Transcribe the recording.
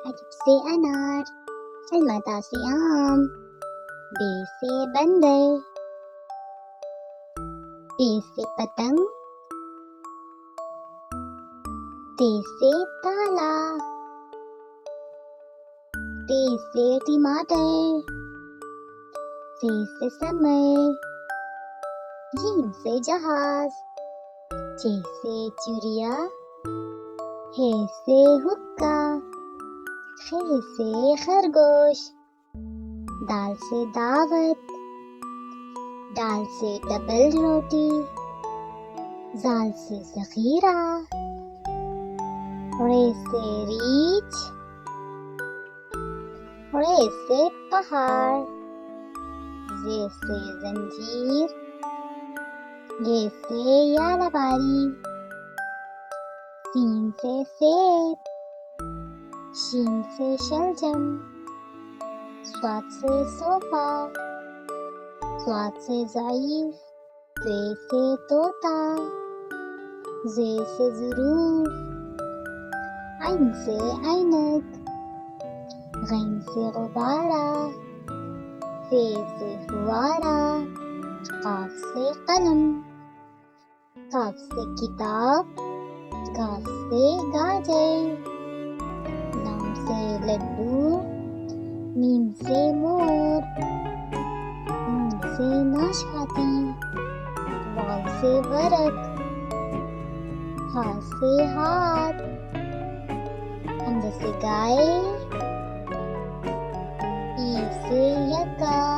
अलिफ से अनार, अलमता से आम, बे से बंदर, टे से पतंग, ते से ताला, ते से टमाटर, से समर, जीम से जहाज, चे से चिड़िया, हे से हुक्का, खे से खरगोश, दाल से दावत, दाल से डबल रोटी, जाल से ज़ख़ीरा, रे से रीछ, रे से पहाड़, जे से जंजीर, ये से यालबारी, सीन से सेब, शीन से शलजम, स्वाद से सोफा, स्वाद से ज़ईफ़, ज़े से तोता, ज़े से ज़रूफ़, ऐन से ऐनक, गैन से गुब्बारा, फे से फुवारा, काफ से कलम, काफ से किताब, गाफ से गाजर, लाम से लड्डू, मीम से मोर, नून से नाशपाती, वाव से वर्क, हा से हाथ, हमज़ा से गाय, ई से यक्का।